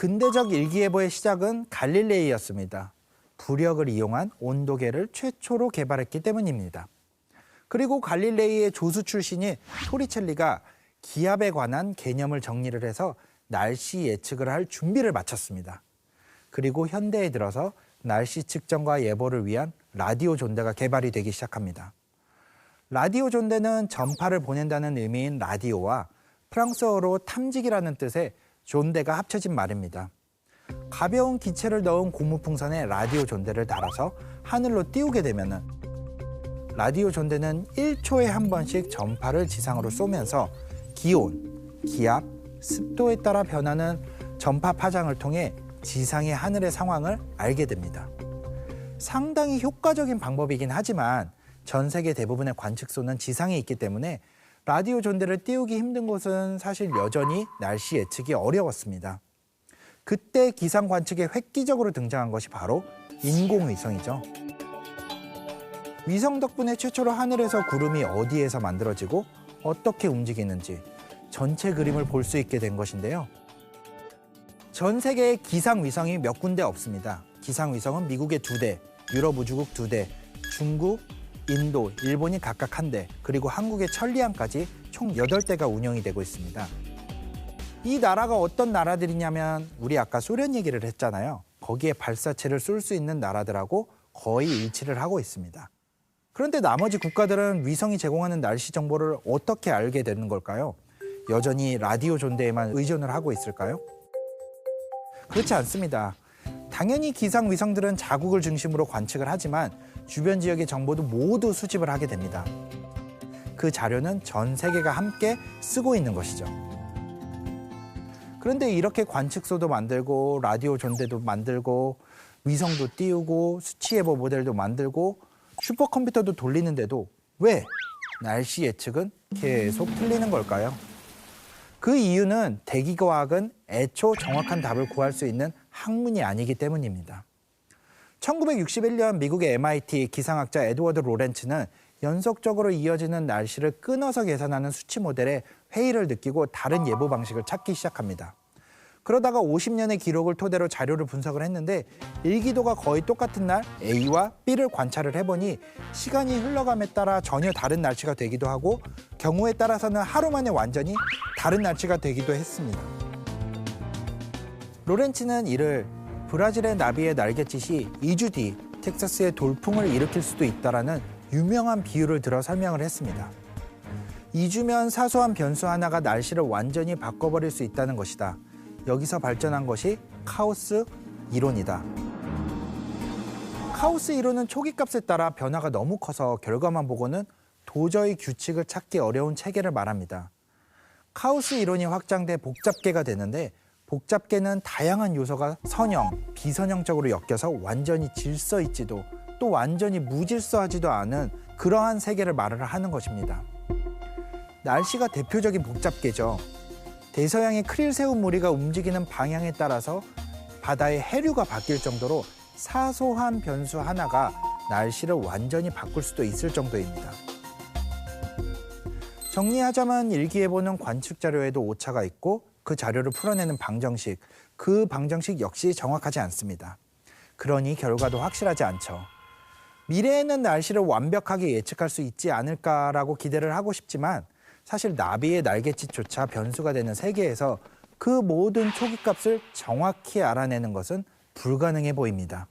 근대적 일기예보의 시작은 갈릴레이였습니다. 부력을 이용한 온도계를 최초로 개발했기 때문입니다. 그리고 갈릴레이의 조수 출신인 토리첼리가 기압에 관한 개념을 정리를 해서 날씨 예측을 할 준비를 마쳤습니다. 그리고 현대에 들어서 날씨 측정과 예보를 위한 라디오 존대가 개발이 되기 시작합니다. 라디오 존대는 전파를 보낸다는 의미인 라디오와 프랑스어로 탐지기라는 뜻의 존대가 합쳐진 말입니다. 가벼운 기체를 넣은 고무풍선에 라디오 존대를 달아서 하늘로 띄우게 되면은 라디오 존대는 1초에 한 번씩 전파를 지상으로 쏘면서 기온, 기압, 습도에 따라 변하는 전파 파장을 통해 지상의 하늘의 상황을 알게 됩니다. 상당히 효과적인 방법이긴 하지만 전 세계 대부분의 관측소는 지상에 있기 때문에 라디오 존대를 띄우기 힘든 곳은 사실 여전히 날씨 예측이 어려웠습니다. 그때 기상 관측에 획기적으로 등장한 것이 바로 인공위성이죠. 위성 덕분에 최초로 하늘에서 구름이 어디에서 만들어지고 어떻게 움직이는지 전체 그림을 볼 수 있게 된 것인데요. 전 세계에 기상위성이 몇 군데 없습니다. 기상위성은 미국의 2대, 유럽 우주국 2대, 중국, 인도, 일본이 각각 1대, 그리고 한국의 천리안까지 총 8대가 운영이 되고 있습니다. 이 나라가 어떤 나라들이냐면 우리 아까 소련 얘기를 했잖아요. 거기에 발사체를 쏠 수 있는 나라들하고 거의 일치를 하고 있습니다. 그런데 나머지 국가들은 위성이 제공하는 날씨 정보를 어떻게 알게 되는 걸까요? 여전히 라디오 존대에만 의존을 하고 있을까요? 그렇지 않습니다. 당연히 기상 위성들은 자국을 중심으로 관측을 하지만 주변 지역의 정보도 모두 수집을 하게 됩니다. 그 자료는 전 세계가 함께 쓰고 있는 것이죠. 그런데 이렇게 관측소도 만들고 라디오 존대도 만들고 위성도 띄우고 수치예보 모델도 만들고 슈퍼컴퓨터도 돌리는데도 왜 날씨 예측은 계속 틀리는 걸까요? 그 이유는 대기과학은 애초 정확한 답을 구할 수 있는 학문이 아니기 때문입니다. 1961년 미국의 MIT 기상학자 에드워드 로렌츠는 연속적으로 이어지는 날씨를 끊어서 계산하는 수치 모델에 회의를 느끼고 다른 예보 방식을 찾기 시작합니다. 그러다가 50년의 기록을 토대로 자료를 분석을 했는데 일기도가 거의 똑같은 날 A와 B를 관찰을 해보니 시간이 흘러감에 따라 전혀 다른 날씨가 되기도 하고 경우에 따라서는 하루 만에 완전히 다른 날씨가 되기도 했습니다. 로렌츠는 이를 브라질의 나비의 날갯짓이 2주 뒤 텍사스의 돌풍을 일으킬 수도 있다라는 유명한 비유를 들어 설명을 했습니다. 2주면 사소한 변수 하나가 날씨를 완전히 바꿔버릴 수 있다는 것이다. 여기서 발전한 것이 카오스 이론이다. 카오스 이론은 초기값에 따라 변화가 너무 커서 결과만 보고는 도저히 규칙을 찾기 어려운 체계를 말합니다. 카오스 이론이 확장돼 복잡계가 되는데 복잡계는 다양한 요소가 선형, 비선형적으로 엮여서 완전히 질서 있지도 또 완전히 무질서하지도 않은 그러한 세계를 말을 하는 것입니다. 날씨가 대표적인 복잡계죠. 대서양의 크릴새우 무리가 움직이는 방향에 따라서 바다의 해류가 바뀔 정도로 사소한 변수 하나가 날씨를 완전히 바꿀 수도 있을 정도입니다. 정리하자면 일기예보는 관측 자료에도 오차가 있고 그 자료를 풀어내는 방정식, 그 방정식 역시 정확하지 않습니다. 그러니 결과도 확실하지 않죠. 미래에는 날씨를 완벽하게 예측할 수 있지 않을까라고 기대를 하고 싶지만 사실 나비의 날갯짓조차 변수가 되는 세계에서 그 모든 초기값을 정확히 알아내는 것은 불가능해 보입니다.